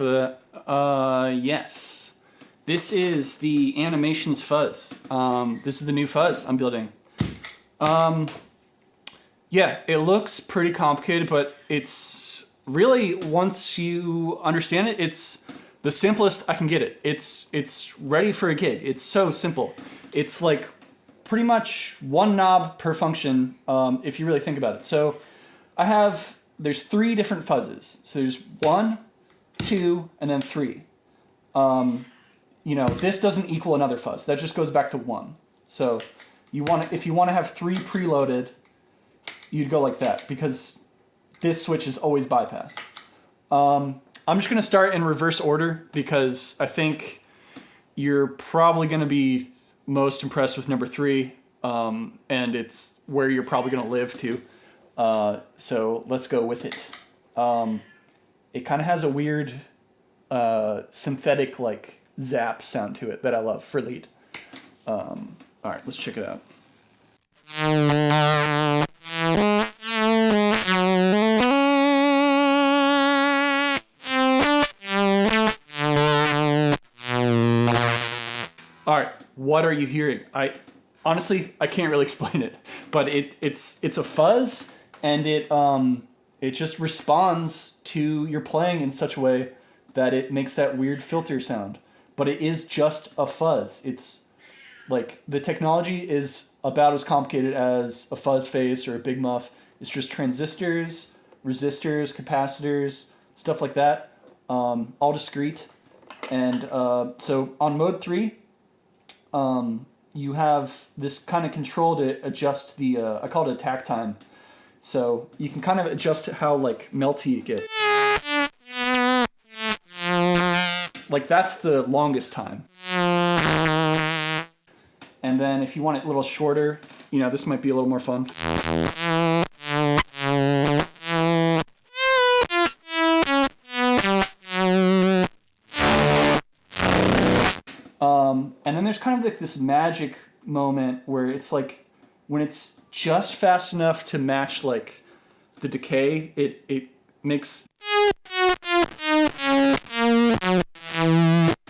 enough of that. Yes. This is the Animations Fuzz. This is the new fuzz I'm building. Yeah, it looks pretty complicated, but it's really, once you understand it, it's the simplest I can get it. It's ready for a gig. It's so simple. It's like pretty much one knob per function, if you really think about it. So there's 3 different fuzzes. So there's 1, 2, and then 3. This doesn't equal another fuzz. That just goes back to 1. So if you want to have 3 preloaded, you'd go like that, because this switch is always bypassed. I'm just going to start in reverse order, because I think you're probably going to be most impressed with number 3, and it's where you're probably going to live too. So let's go with it. It kind of has a weird synthetic like zap sound to it that I love for lead. All right, let's check it out. All right, what are you hearing? Honestly, I can't really explain it, but it's a fuzz, and it just responds to your playing in such a way that it makes that weird filter sound. But it is just a fuzz. It's like the technology is about as complicated as a fuzz face or a big muff. It's just transistors, resistors, capacitors, stuff like that, all discrete. And so on mode 3, you have this kind of control to adjust the, I call it attack time. So you can kind of adjust how like melty it gets. Like that's the longest time. And then if you want it a little shorter, this might be a little more fun. And then there's kind of like this magic moment where it's like when it's just fast enough to match like the decay, it makes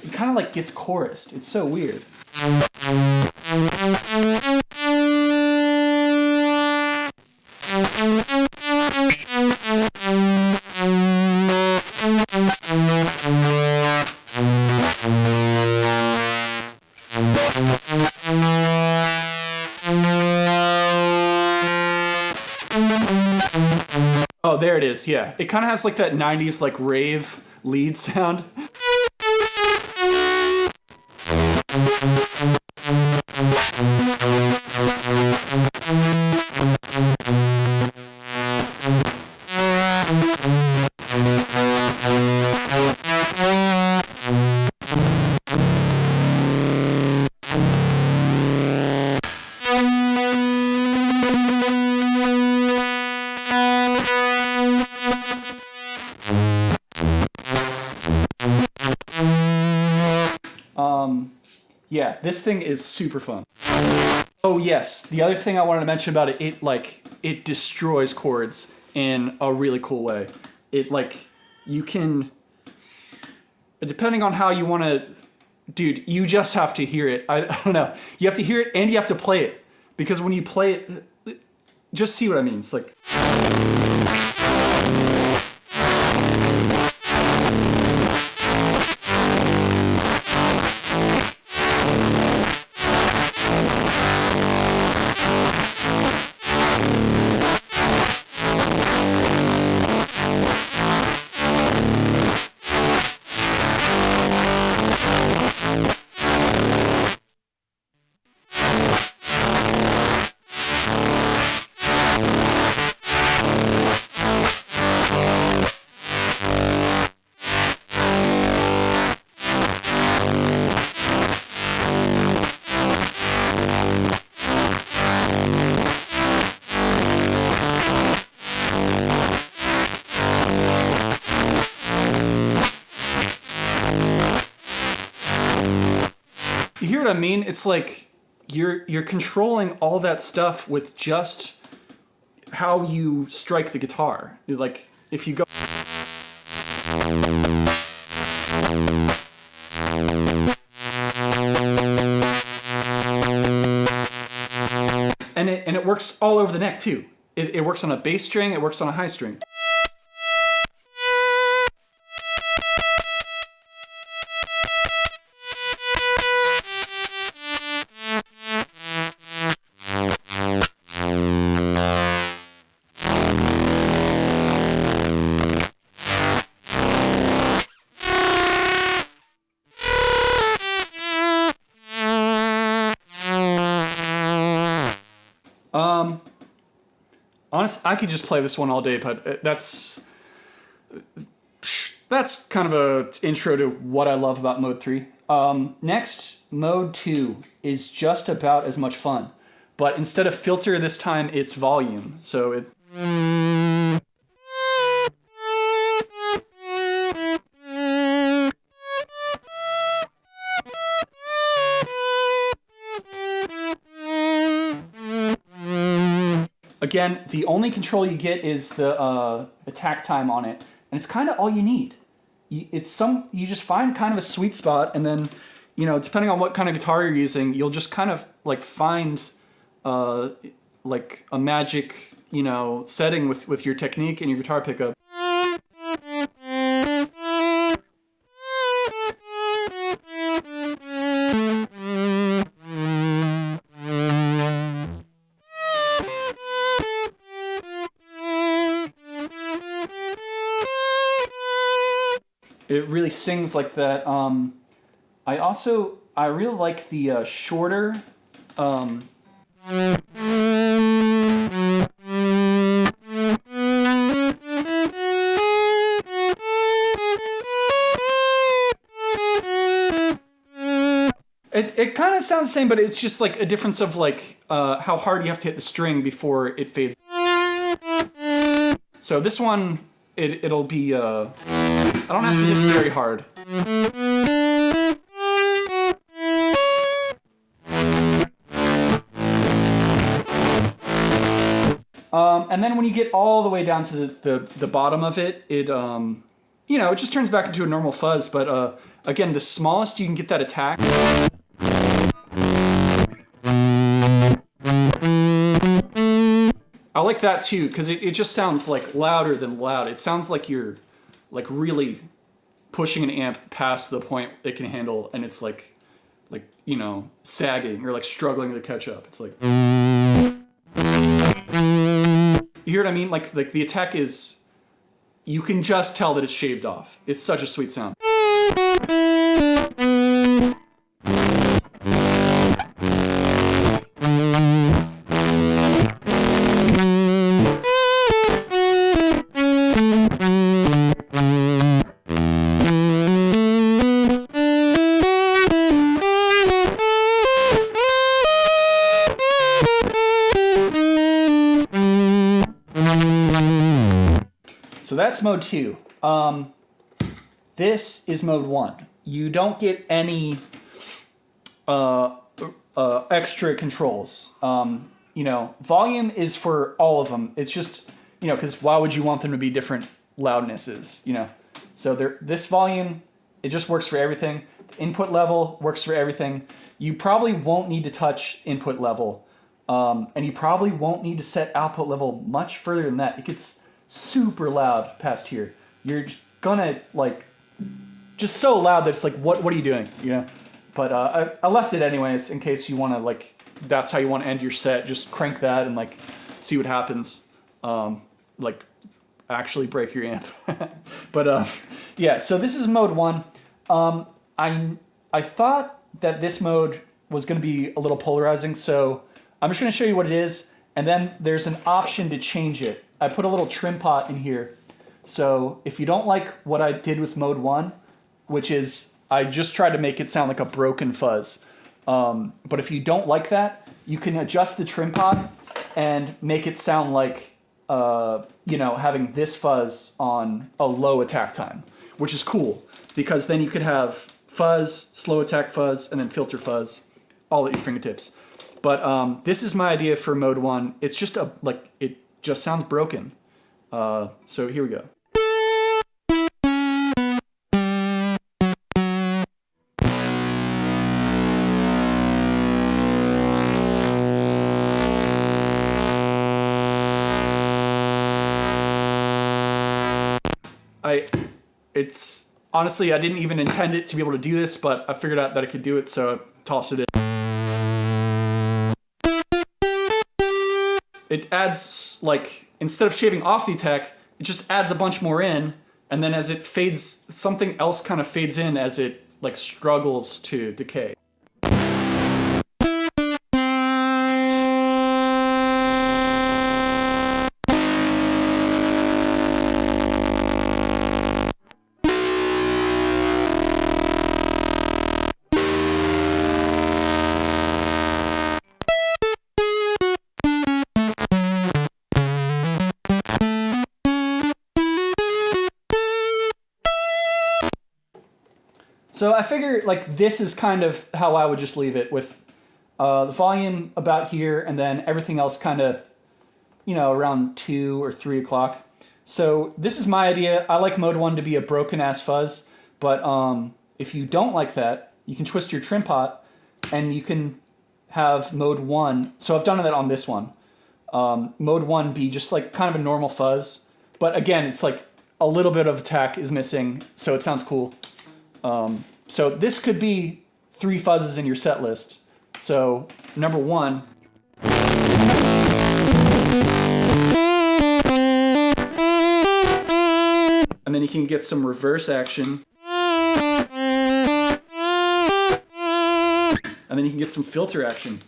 it kind of like gets chorused. It's so weird. Oh, there it is, yeah. It kind of has like that 90s like rave lead sound. Yeah, this thing is super fun. Oh yes, the other thing I wanted to mention about it, it destroys chords in a really cool way. You can, depending on how you want to, dude, you just have to hear it. I don't know. You have to hear it and you have to play it. Because when you play it, just see what I mean. It's like... You hear what I mean? It's like you're controlling all that stuff with just how you strike the guitar. Like if you go works all over the neck too. It works on a bass string, it works on a high string. Honestly, I could just play this one all day, but that's kind of a intro to what I love about Mode 3. Next, Mode 2 is just about as much fun, but instead of filter this time, it's volume. So it... Again, the only control you get is the attack time on it, and it's kind of all you need. You just find kind of a sweet spot, and then, you know, depending on what kind of guitar you're using, you'll just kind of like find like a magic, you know, setting with your technique and your guitar pickup. It really sings like that. I really like the shorter. It kind of sounds the same, but it's just like a difference of like how hard you have to hit the string before it fades. So this one, it'll be. I don't have to hit it very hard. And then when you get all the way down to the bottom of it, you know, it just turns back into a normal fuzz. But again, the smallest you can get that attack. I like that too, because it just sounds like louder than loud. It sounds like you're like really pushing an amp past the point it can handle, and it's like you know, sagging or like struggling to catch up. It's like, you hear what I mean? Like the attack is, you can just tell that it's shaved off. It's such a sweet sound. So that's Mode 2. This is Mode 1. You don't get any extra controls. You know, volume is for all of them. It's just, you know, because why would you want them to be different loudnesses, you know? So this volume, it just works for everything. The input level works for everything. You probably won't need to touch input level. And you probably won't need to set output level much further than that. It gets super loud past here. You're gonna like just so loud that it's like, what are you doing, you know? But I left it anyways in case you want to, like, that's how you want to end your set. Just crank that and like see what happens. Like actually break your amp. But yeah, so this is Mode 1. I thought that this mode was going to be a little polarizing, so I'm just going to show you what it is, and then there's an option to change it. I put a little trim pot in here. So if you don't like what I did with Mode 1, which is I just tried to make it sound like a broken fuzz. But if you don't like that, you can adjust the trim pot and make it sound like, you know, having this fuzz on a low attack time, which is cool because then you could have fuzz, slow attack fuzz, and then filter fuzz all at your fingertips. But this is my idea for Mode 1. It's just it just sounds broken. So here we go. It's honestly, I didn't even intend it to be able to do this, but I figured out that I could do it, so I tossed it in. It adds, like, instead of shaving off the attack, it just adds a bunch more in, and then as it fades, something else kind of fades in as it, like, struggles to decay. So I figure, like, this is kind of how I would just leave it, with the volume about here, and then everything else kind of, you know, around 2 or 3 o'clock. So this is my idea. I like mode 1 to be a broken-ass fuzz, but if you don't like that, you can twist your trim pot, and you can have mode 1. So I've done that on this one. Mode 1 be just, like, kind of a normal fuzz. But again, it's like a little bit of attack is missing, so it sounds cool. So this could be 3 fuzzes in your set list. So number 1. And then you can get some reverse action. And then you can get some filter action.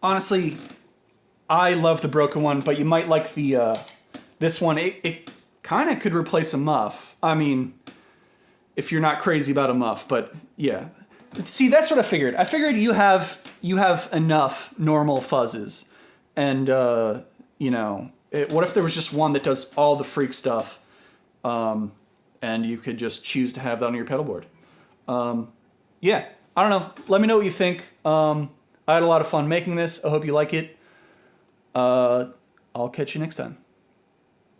Honestly, I love the broken one, but you might like the this one. It kind of could replace a muff. I mean, if you're not crazy about a muff, but yeah. See, that's what I figured. I figured you have enough normal fuzzes, and you know, what if there was just one that does all the freak stuff, and you could just choose to have that on your pedal board. Yeah, I don't know. Let me know what you think. I had a lot of fun making this. I hope you like it. I'll catch you next time.